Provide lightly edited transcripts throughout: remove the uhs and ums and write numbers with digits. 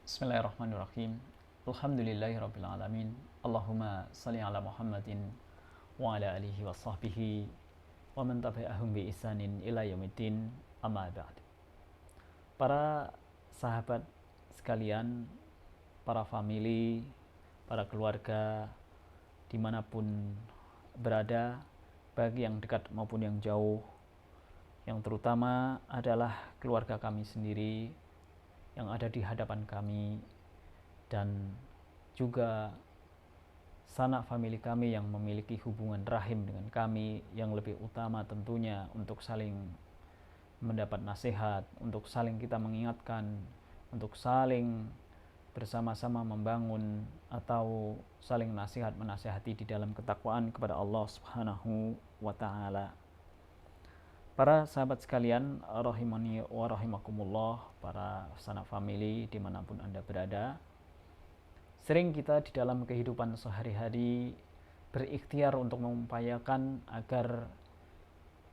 Bismillahirrahmanirrahim. Alhamdulillahirrabbilalamin. Allahumma salli ala Muhammadin wa ala alihi wa sahbihi wa man tabi'ahum bi ihsanin ila yaumiddin, amma ba'd. Para sahabat sekalian, para famili, para keluarga dimanapun berada, bagi yang dekat maupun yang jauh, yang terutama adalah keluarga kami sendiri yang ada di hadapan kami, dan juga sanak famili kami yang memiliki hubungan rahim dengan kami, yang lebih utama tentunya untuk saling mendapat nasihat, untuk saling kita mengingatkan, untuk saling bersama-sama membangun atau saling nasihat menasihati di dalam ketakwaan kepada Allah Subhanahu wa Ta'ala. Para sahabat sekalian, rahimani wa rahimakumullah, para sanak famili dimanapun Anda berada, sering kita di dalam kehidupan sehari-hari berikhtiar untuk mengupayakan agar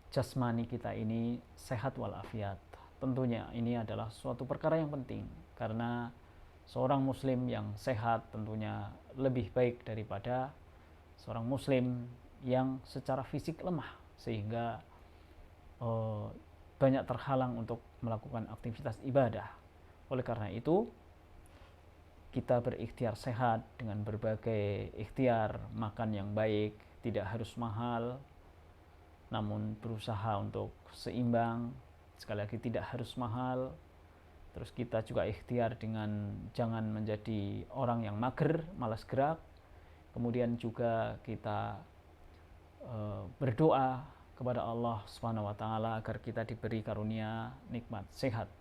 jasmani kita ini sehat walafiat. Tentunya ini adalah suatu perkara yang penting, karena seorang muslim yang sehat tentunya lebih baik daripada seorang muslim yang secara fisik lemah, sehingga banyak terhalang untuk melakukan aktivitas ibadah. Oleh karena itu, kita berikhtiar sehat dengan berbagai ikhtiar, makan yang baik, tidak harus mahal, namun berusaha untuk seimbang. Sekali lagi, tidak harus mahal. Terus kita juga ikhtiar dengan jangan menjadi orang yang mager, malas gerak. Kemudian juga kita berdoa kepada Allah Subhanahu wa Ta'ala agar kita diberi karunia nikmat sehat,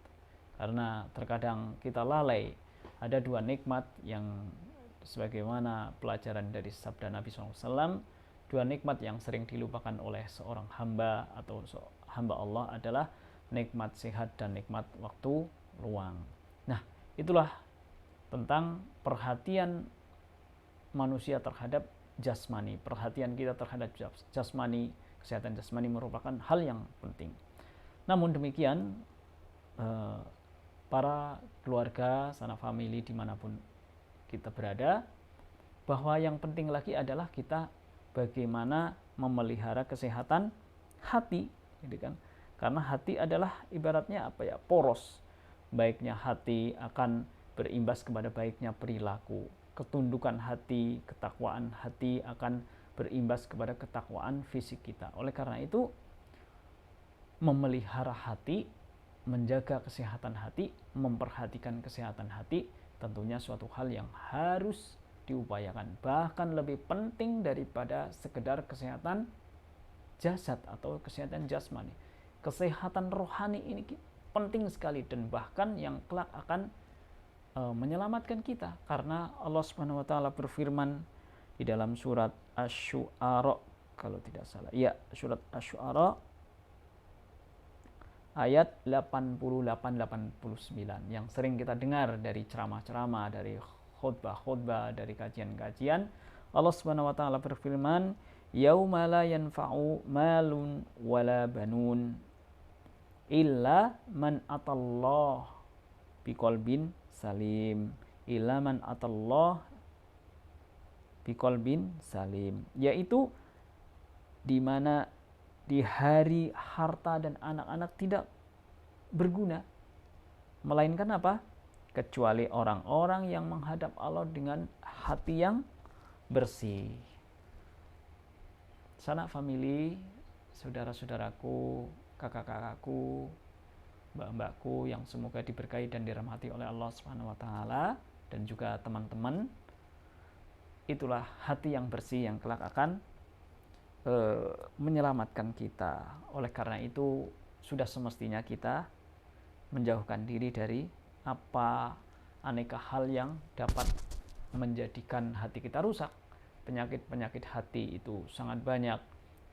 karena terkadang kita lalai. Ada dua nikmat yang sebagaimana pelajaran dari sabda Nabi SAW, dua nikmat yang sering dilupakan oleh seorang hamba atau hamba Allah adalah nikmat sehat dan nikmat waktu luang. Nah, itulah tentang perhatian manusia terhadap jasmani. Perhatian kita terhadap jasmani, kesehatan jasmani merupakan hal yang penting. Namun demikian, para keluarga, sanak famili dimanapun kita berada, bahwa yang penting lagi adalah kita bagaimana memelihara kesehatan hati, gitu kan? Karena hati adalah ibaratnya poros. Baiknya hati akan berimbas kepada baiknya perilaku. Ketundukan hati, ketakwaan hati akan berimbas kepada ketakwaan fisik kita. Oleh karena itu, memelihara hati, menjaga kesehatan hati, memperhatikan kesehatan hati, tentunya suatu hal yang harus diupayakan. Bahkan lebih penting daripada sekedar kesehatan jasad atau kesehatan jasmani. Kesehatan rohani ini penting sekali, dan bahkan yang kelak akan menyelamatkan kita, karena Allah Subhanahu wa Ta'ala berfirman di dalam surat Asy-Syu'ara, kalau tidak salah, ya, surat Asy-Syu'ara ayat 88-89 yang sering kita dengar dari ceramah-ceramah, dari khutbah-khutbah, dari kajian-kajian. Allah Subhanahu wa Ta'ala berfirman, yauma la yanfa'u malun wala banun illa man atallah biqalbin salim, illa man atallah biqalbin salim, yaitu di mana di hari harta dan anak-anak tidak berguna, melainkan apa? Kecuali orang-orang yang menghadap Allah dengan hati yang bersih. Sanak famili, saudara-saudaraku, kakak-kakakku, mbak-mbakku yang semoga diberkahi dan dirahmati oleh Allah Subhanahu wa Ta'ala, dan juga teman-teman, itulah hati yang bersih yang kelak akan menyelamatkan kita. Oleh karena itu, sudah semestinya kita menjauhkan diri dari apa aneka hal yang dapat menjadikan hati kita rusak. Penyakit-penyakit hati itu sangat banyak,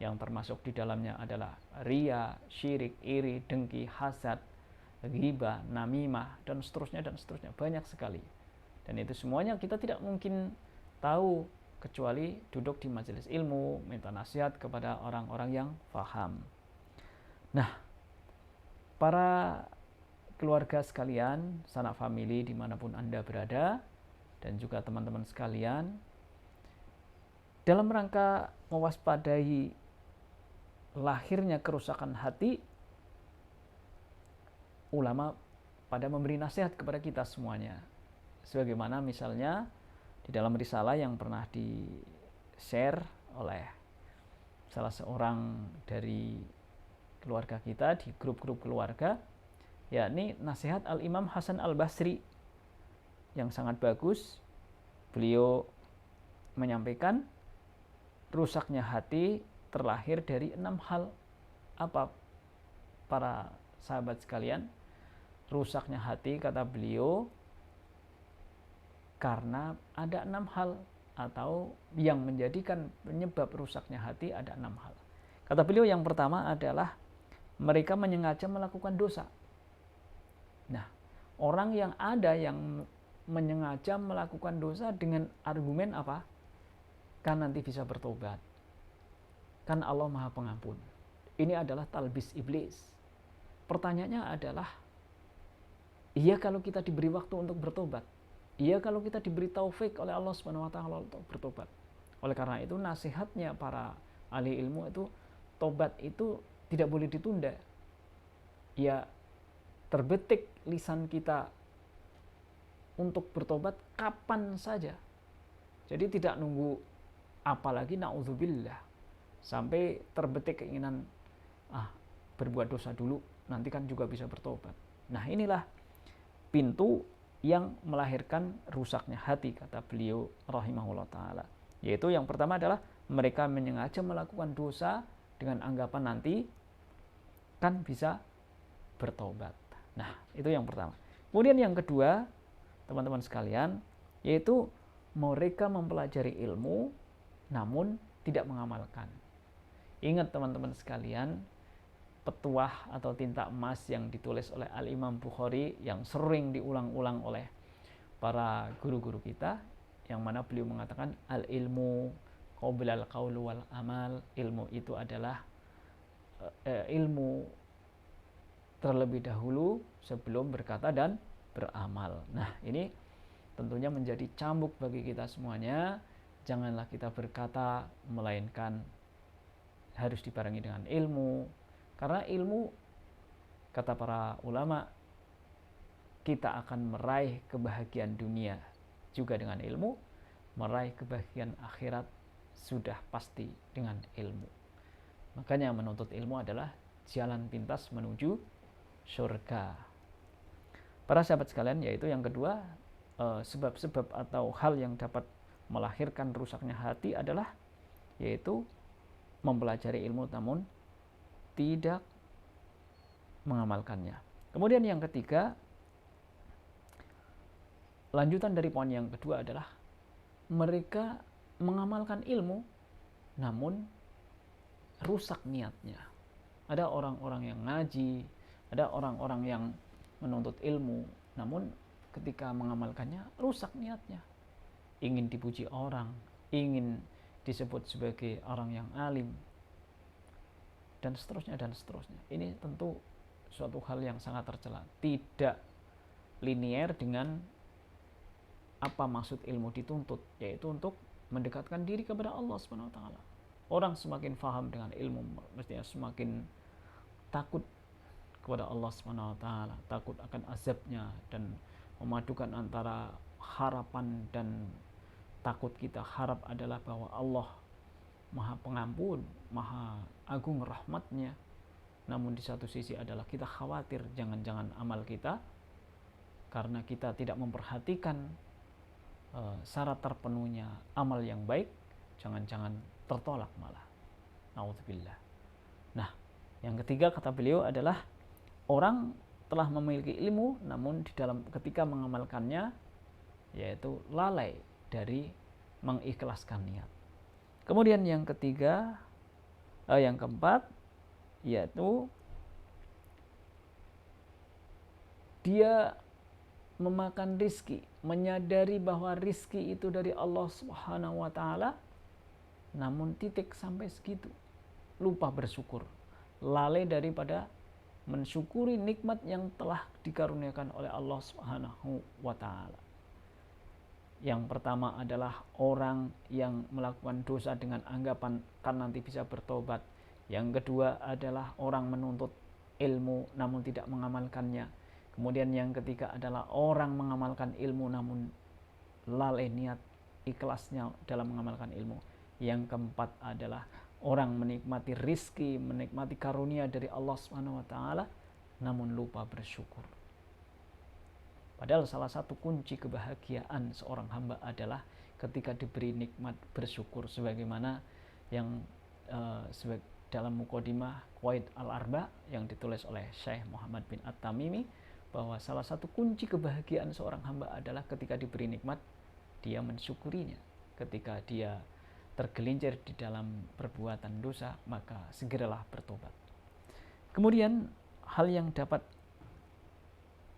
yang termasuk di dalamnya adalah riya, syirik, iri, dengki, hasad, ghibah, namimah, dan seterusnya dan seterusnya. Banyak sekali. Dan itu semuanya kita tidak mungkin tahu kecuali duduk di majelis ilmu, minta nasihat kepada orang-orang yang paham. Nah, para keluarga sekalian, sanak famili dimanapun Anda berada, dan juga teman-teman sekalian, dalam rangka mewaspadai lahirnya kerusakan hati, ulama pada memberi nasihat kepada kita semuanya. Sebagaimana misalnya di dalam risalah yang pernah di-share oleh salah seorang dari keluarga kita di grup-grup keluarga, yakni nasihat Al-Imam Hasan Al-Basri yang sangat bagus. Beliau menyampaikan rusaknya hati terlahir dari 6 hal. Apa para sahabat sekalian? Rusaknya hati, kata beliau, karena ada 6 hal, atau yang menjadikan penyebab rusaknya hati ada 6 hal. Kata beliau yang pertama adalah mereka menyengaja melakukan dosa. Nah, orang yang ada yang menyengaja melakukan dosa dengan argumen apa? Kan nanti bisa bertobat, kan Allah Maha Pengampun. Ini adalah talbis iblis. Pertanyaannya adalah, iya kalau kita diberi waktu untuk bertobat, iya kalau kita diberi taufik oleh Allah Subhanahu wa taala untuk bertobat. Oleh karena itu nasihatnya para ahli ilmu itu, tobat itu tidak boleh ditunda. Ya, terbetik lisan kita untuk bertobat kapan saja. Jadi tidak nunggu, apalagi na'udzubillah, sampai terbetik keinginan berbuat dosa dulu, nanti kan juga bisa bertobat. Nah, inilah pintu yang melahirkan rusaknya hati, kata beliau rahimahullah ta'ala. Yaitu yang pertama adalah mereka menyengaja melakukan dosa dengan anggapan nanti kan bisa bertobat. Nah, itu yang pertama. Kemudian yang kedua, teman-teman sekalian, yaitu mereka mempelajari ilmu namun tidak mengamalkan. Ingat teman-teman sekalian, petuah atau tinta emas yang ditulis oleh Al-Imam Bukhari yang sering diulang-ulang oleh para guru-guru kita, yang mana beliau mengatakan al-ilmu qablal qaul wal amal. Ilmu itu adalah ilmu terlebih dahulu sebelum berkata dan beramal. Nah, ini tentunya menjadi cambuk bagi kita semuanya. Janganlah kita berkata melainkan harus dibarengi dengan ilmu. Karena ilmu, kata para ulama, kita akan meraih kebahagiaan dunia juga dengan ilmu, meraih kebahagiaan akhirat sudah pasti dengan ilmu. Makanya menuntut ilmu adalah jalan pintas menuju surga. Para sahabat sekalian, yaitu yang kedua, sebab-sebab atau hal yang dapat melahirkan rusaknya hati adalah yaitu mempelajari ilmu namun tidak mengamalkannya. Kemudian yang ketiga, lanjutan dari poin yang kedua adalah mereka mengamalkan ilmu namun rusak niatnya. Ada orang-orang yang ngaji, ada orang-orang yang menuntut ilmu, namun ketika mengamalkannya rusak niatnya. Ingin dipuji orang, ingin disebut sebagai orang yang alim, dan seterusnya dan seterusnya. Ini tentu suatu hal yang sangat tercela, tidak linier dengan apa maksud ilmu dituntut, yaitu untuk mendekatkan diri kepada Allah Subhanahu wa taala. Orang semakin faham dengan ilmu, mestinya semakin takut kepada Allah Subhanahu wa taala, takut akan azabnya, dan memadukan antara harapan dan takut. Kita harap adalah bahwa Allah Maha Pengampun, Maha Agung rahmatnya. Namun di satu sisi adalah kita khawatir jangan-jangan amal kita, karena kita tidak memperhatikan syarat terpenuhnya amal yang baik, jangan-jangan tertolak malah. Naudzubillah. Nah, yang ketiga kata beliau adalah orang telah memiliki ilmu namun di dalam ketika mengamalkannya yaitu lalai dari mengikhlaskan niat. Kemudian yang ketiga, yang keempat, yaitu dia memakan rizki, menyadari bahwa rizki itu dari Allah Subhanahu wa taala, namun titik sampai segitu, lupa bersyukur, lalai daripada mensyukuri nikmat yang telah dikaruniakan oleh Allah Subhanahu wa taala. Yang pertama adalah orang yang melakukan dosa dengan anggapan kan nanti bisa bertobat. Yang kedua adalah orang menuntut ilmu namun tidak mengamalkannya. Kemudian yang ketiga adalah orang mengamalkan ilmu namun lalai niat ikhlasnya dalam mengamalkan ilmu. Yang keempat adalah orang menikmati rizki, menikmati karunia dari Allah Subhanahu wa taala namun lupa bersyukur. Padahal salah satu kunci kebahagiaan seorang hamba adalah ketika diberi nikmat bersyukur, sebagaimana yang dalam Muqaddimah Qawaid Al-Arba yang ditulis oleh Syekh Muhammad bin At-Tamimi, bahwa salah satu kunci kebahagiaan seorang hamba adalah ketika diberi nikmat dia mensyukurinya. Ketika dia tergelincir di dalam perbuatan dosa, maka segeralah bertobat. Kemudian hal yang dapat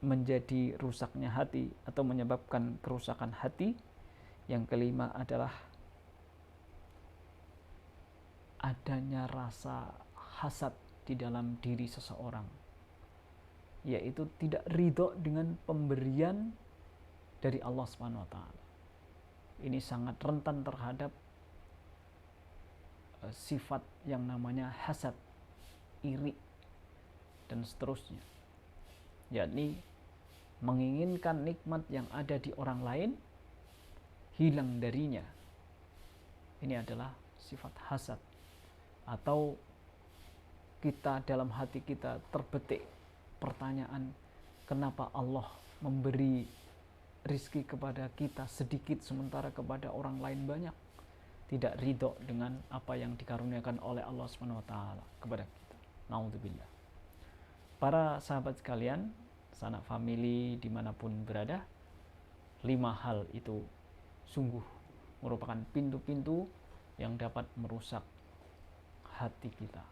menjadi rusaknya hati atau menyebabkan kerusakan hati yang kelima adalah adanya rasa hasad di dalam diri seseorang, yaitu tidak ridho dengan pemberian dari Allah Subhanahu wa taala. Ini sangat rentan terhadap sifat yang namanya hasad, iri dan seterusnya, yakni menginginkan nikmat yang ada di orang lain hilang darinya. Ini adalah sifat hasad. Atau kita dalam hati kita terbetik pertanyaan, kenapa Allah memberi rizki kepada kita sedikit sementara kepada orang lain banyak? Tidak ridho dengan apa yang dikaruniakan oleh Allah Subhanahu wa taala kepada kita. Naudzubillah. Para sahabat sekalian, sanak famili dimanapun berada, 5 hal itu sungguh merupakan pintu-pintu yang dapat merusak hati kita.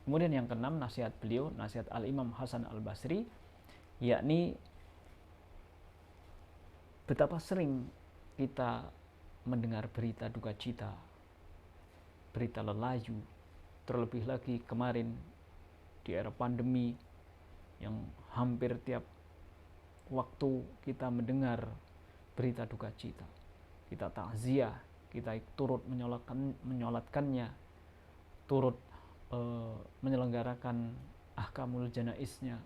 Kemudian yang keenam, nasihat beliau, nasihat Al-Imam Hasan Al-Basri, yakni betapa sering kita mendengar berita duka cita, berita lelayu, terlebih lagi kemarin di era pandemi yang hampir tiap waktu kita mendengar berita duka cita, kita takziah, kita turut menyolatkannya, turut menyelenggarakan ahkamul janaisnya,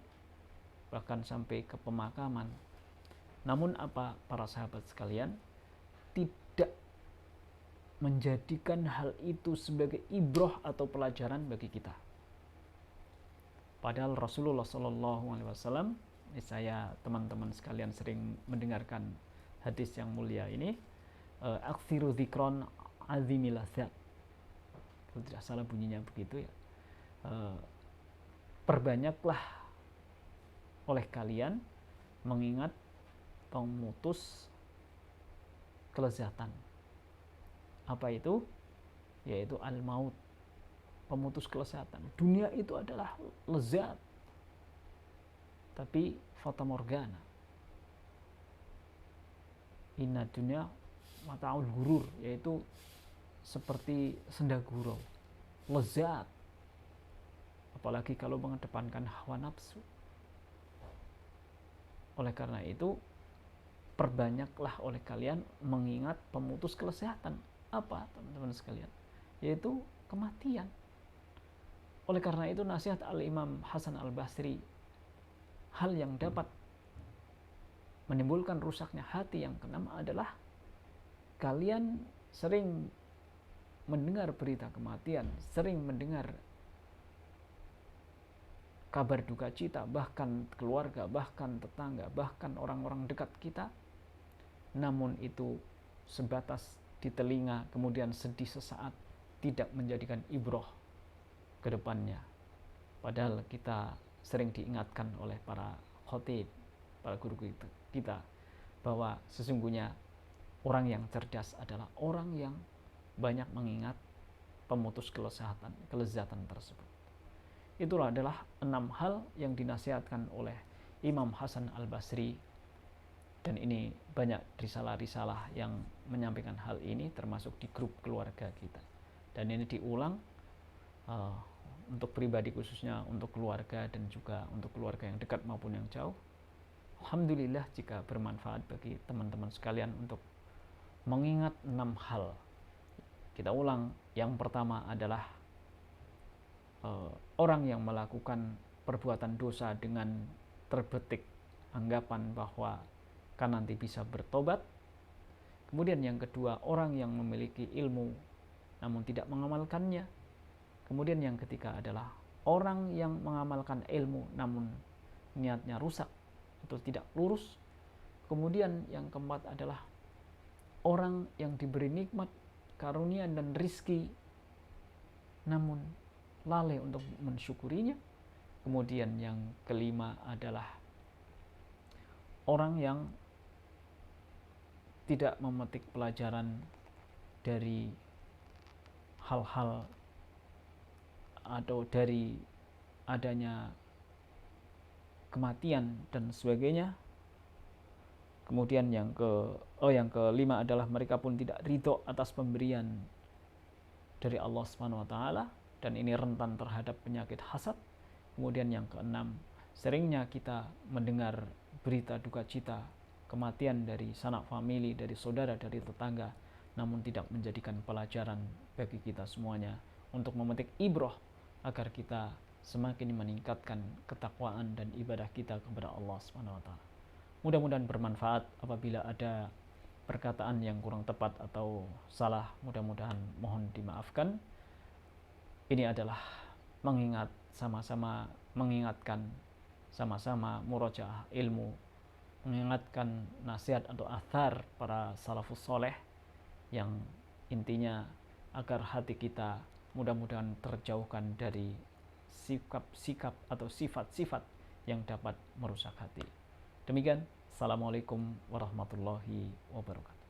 bahkan sampai ke pemakaman. Namun apa para sahabat sekalian, tidak menjadikan hal itu sebagai ibroh atau pelajaran bagi kita. Padahal Rasulullah SAW, saya teman-teman sekalian sering mendengarkan hadis yang mulia ini, akthiru dzikron azimil ladzat, kalau tidak salah bunyinya begitu ya, perbanyaklah oleh kalian mengingat pemutus kelezatan. Apa itu? Yaitu al-maut, pemutus kelezatan. Dunia itu adalah lezat, tapi fata morgana. Inna dunya mata'ul gurur, yaitu seperti senda gurau, lezat, apalagi kalau mengedepankan hawa nafsu. Oleh karena itu, perbanyaklah oleh kalian mengingat pemutus kelezatan. Apa teman-teman sekalian? Yaitu kematian. Oleh karena itu nasihat Al-Imam Hasan Al-Basri, hal yang dapat menimbulkan rusaknya hati yang keenam adalah kalian sering mendengar berita kematian, sering mendengar kabar duka cita, bahkan keluarga, bahkan tetangga, bahkan orang-orang dekat kita, namun itu sebatas di telinga, kemudian sedih sesaat, tidak menjadikan ibroh ke depannya. Padahal kita sering diingatkan oleh para khotib, para guru kita, bahwa sesungguhnya orang yang cerdas adalah orang yang banyak mengingat pemutus kelezatan tersebut. Itulah adalah 6 hal yang dinasihatkan oleh Imam Hasan Al-Basri, dan ini banyak risalah-risalah yang menyampaikan hal ini, termasuk di grup keluarga kita. Dan ini diulang untuk pribadi khususnya untuk keluarga dan juga untuk keluarga yang dekat maupun yang jauh. Alhamdulillah jika bermanfaat bagi teman-teman sekalian untuk mengingat 6 hal. Kita ulang, yang pertama adalah orang yang melakukan perbuatan dosa dengan terbetik anggapan bahwa kan nanti bisa bertobat. Kemudian yang kedua, orang yang memiliki ilmu namun tidak mengamalkannya. Kemudian yang ketiga adalah orang yang mengamalkan ilmu namun niatnya rusak atau tidak lurus. Kemudian yang keempat adalah orang yang diberi nikmat, karunia dan rizki namun lalai untuk mensyukurinya. Kemudian yang kelima adalah orang yang tidak memetik pelajaran dari hal-hal atau dari adanya kematian dan sebagainya. Kemudian yang kelima adalah mereka pun tidak ridho atas pemberian dari Allah Subhanahu wa taala dan ini rentan terhadap penyakit hasad. Kemudian yang keenam, seringnya kita mendengar berita duka cita kematian dari sanak famili, dari saudara, dari tetangga, namun tidak menjadikan pelajaran bagi kita semuanya untuk memetik ibrah agar kita semakin meningkatkan ketakwaan dan ibadah kita kepada Allah Subhanahu wa taala. Mudah-mudahan bermanfaat. Apabila ada perkataan yang kurang tepat atau salah, mudah-mudahan mohon dimaafkan. Ini adalah mengingat sama-sama, mengingatkan sama-sama murojaah ilmu, mengingatkan nasihat atau athar para salafus soleh yang intinya agar hati kita mudah-mudahan terjauhkan dari sikap-sikap atau sifat-sifat yang dapat merusak hati. Demikian, Assalamualaikum warahmatullahi wabarakatuh.